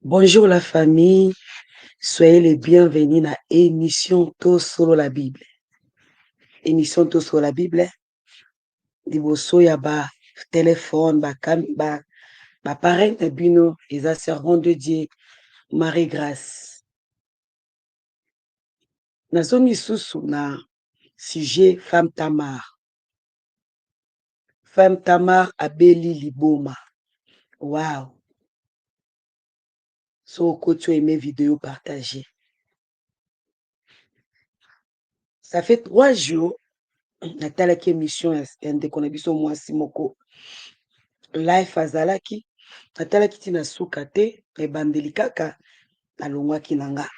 Bonjour la famille, soyez les bienvenus dans l'émission Tout sur la Bible. Émission Tout sur la Bible, liboso ya ba téléphone, ba parents na bino, eza servant de Dieu, Marie-Grâce. Nazongi susu na sujet Femme Tamar. Femme Tamar abeli liboma. Wow. So tu as aimé vidéo partagée. Ça fait 3 jours, natalaki émission ya ndeko na biso mwasi moko. Life azalaki natalaki ntina suka te ebandeli kaka alongwaki na nga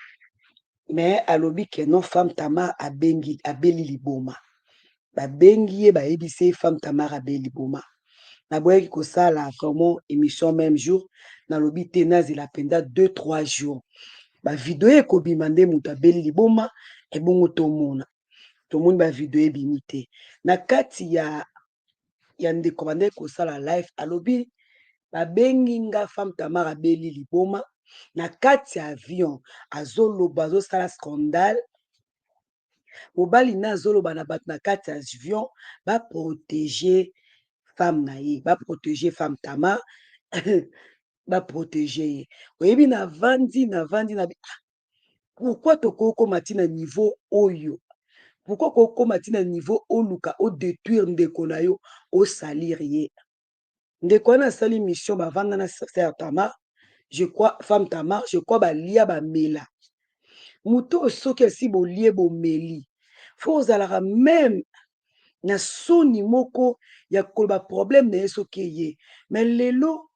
me alobi ke non femme Tamar abeli liboma babengi ye bayebisi ye femme Tamar abeli liboma naboyaki kosala vraiment émission même jour nalobi te nazela mpenza 2-3 jours bavideo ekobima nde moto abeli liboma ebongo tomoni bavideo ebimi te na kati ya ndeko bandeki kosala live alobi babengi nga femme Tamar abeli liboma na kati ya avion azoloba azosala scandale mobali na azoloba na bato na kati ya avion baprotege femme na ye baprotege femme Tamar baprotege ye oyebi navandi na pourkui tokokoma ntina niveau oyo pourkui kokoma ntina niveau oluka odétruire ndeko na yo osalire ye ndeko wana asali mission bavanda na sœur Tamar je crois femme Tamar je crois balia bamela moto soki asi bolie bomeli fo ozalaka même na soni moko ya koloba problème na ye soki eye mais lelo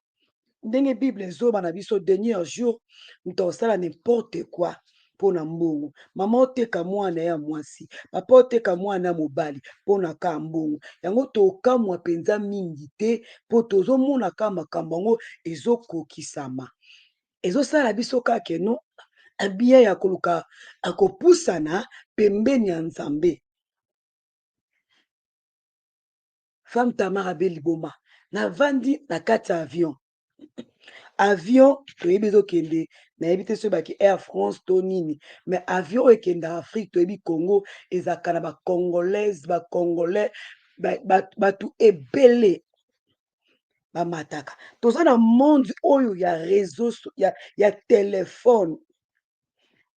ndenge bible ezoba na biso dernier jour moto osala n'importe quoi mpona mbongo mama oteka mwana ya mwasi papa oteka mwana ya mobali mpona ka mbongo yango tokamwa mpenza mingi te mpo tozomonaka makambo yango ezokokisama ezosala biso kaka no abia ya koluka akopusana pembeni ya nzambe femme Tamar abeli liboma navandi na kati ya avion toyebi ezokende nayebi te soki baki Air France to nini mais avion oyo ekende Afrique toyebi Congo ezalaka na bacongolaise bacongolais bato ebele bamataka toza na monde oyo ya réseau ya telefone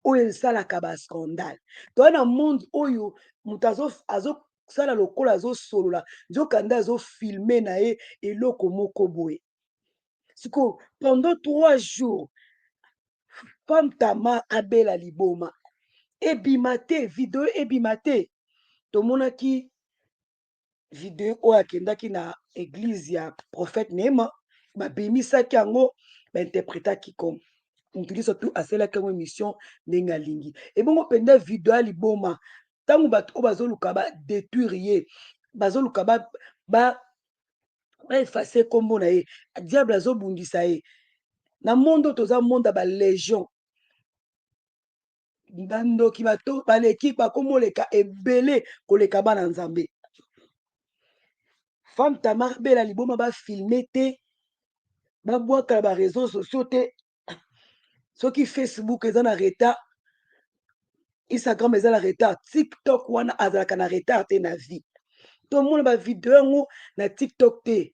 oyo esalaka bascandale toza na monde oyo moto azosala lokola azosolola nzokanda azofilme na ye eloko moko boye sikoyo pendant 3 jours femme Tamar abela liboma ebima te video ebima te tomonaki video oyo akendaki na église ya prophète Neema babimisaki yango bainterprétaki comme mutuli surtout asalaki yango émission ndenge alingi ebongo mpenza video ya liboma ntango bato oyo bazoluka badétruire ye bazoluka baefase nkombo na ye diable azobundisa ye na monde oyo toza monde ya balégion bandoki bato baleki bakomoleka ebele koleka bana nzambe femme Tamar bela liboma bafilme te babwaka na baréseau sociaux te soki Facebook eza na retard Instagram eza na retard TikTok wana azalaka na retard te na vie tomona bavideo yango na TikTok te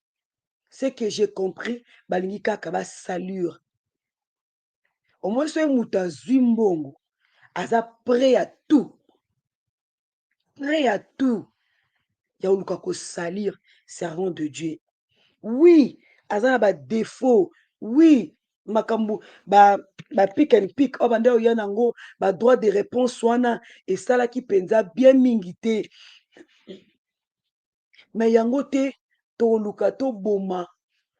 ce que j'ai compris balingi kaka basalure omoi soki moto azwi mbongo aza prêt à tout ya koluka kosalir servant de Dieu oui aza na badéfaut oui makambo pick and pick oyo bande oya nango badroit de réponse wana esalaki mpenza bien mingi te me yango te toluka toboma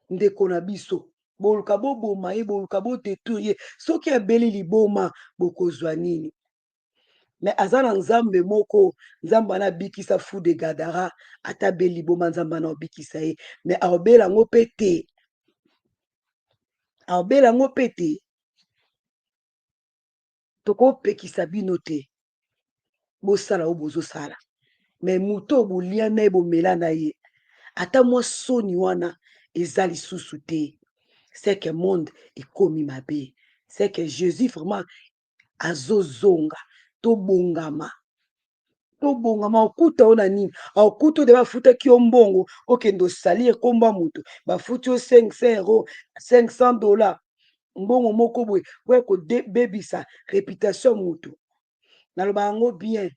ndeko na biso boluka boboma ye boluka bodétruire ye soki abeli liboma bokozwa nini me aza na nzambe moko nzambe wana abikisa fu de gadara ata abeli liboma nzambe wana obikisa ye me aobela yango mpe te tokopekisa bino te bosala oyo bozosala me moto oyo bolia na ye bomela na ye ata mwa soni wana eza lisusu te seke monde ekomi mabe c'est que Jésus vraiment azozonga tobongama tobongama okuta oyo na nini akuta de bafutaki yo mbongo okende osalir komba moto bafuti yo 500 euros 500 dollars mbongo moko boye boye kodebebisa réputation moto naloba yango bien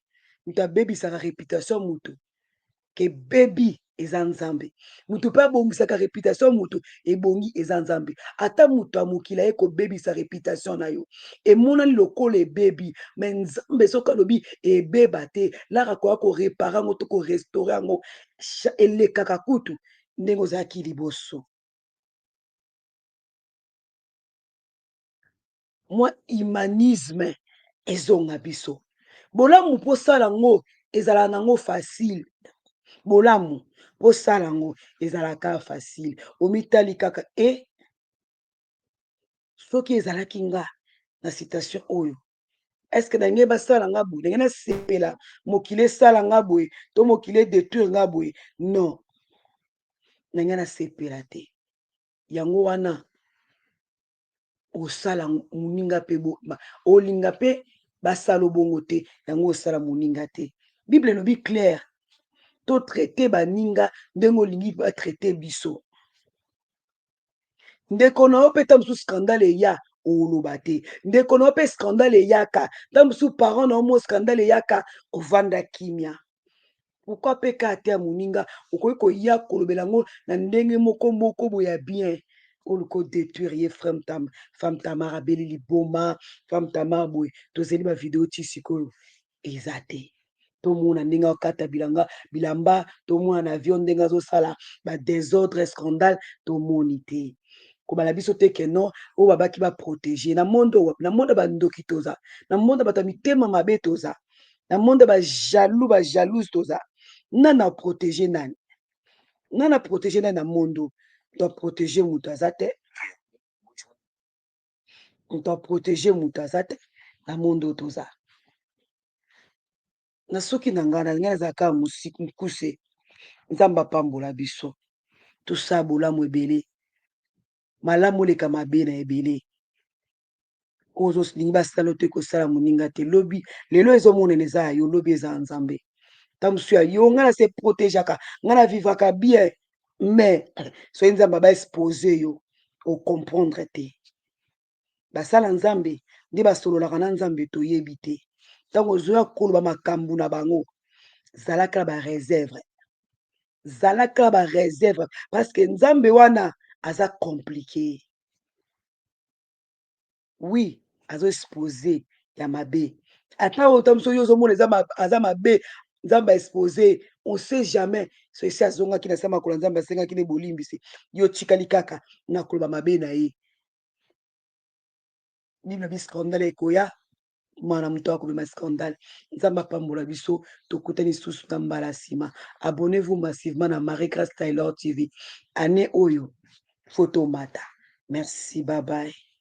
moto abebisaka réputation moto ke bebi eza nzambe moto mpe abongisaka réputation moto ebongi eza nzambe ata moto ya mokili aye kobebisa réputation na yo emonani lokola ebebi me nzambe soki alobi ebeba te laka koya korepare yango to korestaure yango elekaka kutu ndenge ozalaki liboso mwa humanisme ezonga biso bolamu mposala yango ezalaka nango facile bolamu posala yango ezalaka facile omitali kaka soki ezalaki nga na situation oyo eske ndenge basala nga boye ndenge nasepela mokili esala nga boye to mokili edétruire nga boye non ndenge nasepela te yango wana osala moninga mpe olinga mpe basala bongo te yango osala moninga te bible elobi claire to traite baninga ndenge olingi batraite biso ndeko na yo mpe ta mosusu scandale eya oloba te ndeko na yo mpe scandale eyaka ta mosusu parent na yo mo scandale eyaka kovanda kimia pourkui mpe kaka te ya moninga okoki koya kolobela yango na ndenge moko boye ya bien oluka odétruire ye femme tamar abeli liboma femme tamar boye tozeli bavideo ti sikoyo eza te tomona ndenge akata bilamba tomona na avion ndenge azosala badésordre scandale tomoni te kobala biso te ke non oyo babaki baprotege na monde bandoki toza na monde bato ya mitema mabe toza na monde bajalouse toza nana protege nani nana protege nani na monde to protege moto aza te moto aprotege moto aza te na monde oyo toza na soki na ngai nalingai nazalaka mokuse nzambe apambola biso tosala bolamu ebele malamu oleka mabe na ebele oyo ozolingi basala te kosala moninga te lobi lelo ezomonana eza ya yo lobi eza ya nzambe ta mosusu ya yo ngai na se protegeaka ngai na vivaka bien mais soki nzambe baexpose yo ocomprendre te basala nzambe nde basololaka na nzambe toyebi te ntango ozoya koloba makambo na bango zalaka na bareserve zalaka na bareserve parce que nzambe wana aza compliqué oui azoexpose ya mabe ata oyo ta mosu oyo ozomona aza mabe nzambe aexpose on sait jamais so esi azongaki na nsima makolo nzambe asengaki ne bolimbisi yo tikali kaka na koloba mabe na ye bible bi scandale ekoya mwana moto akomema scandale nzambe apambola biso tokutani lisusu na mbala nsima abonnez-vous massivement na Marie Grâce Taylor TV ane oyo foto mata merci bye bye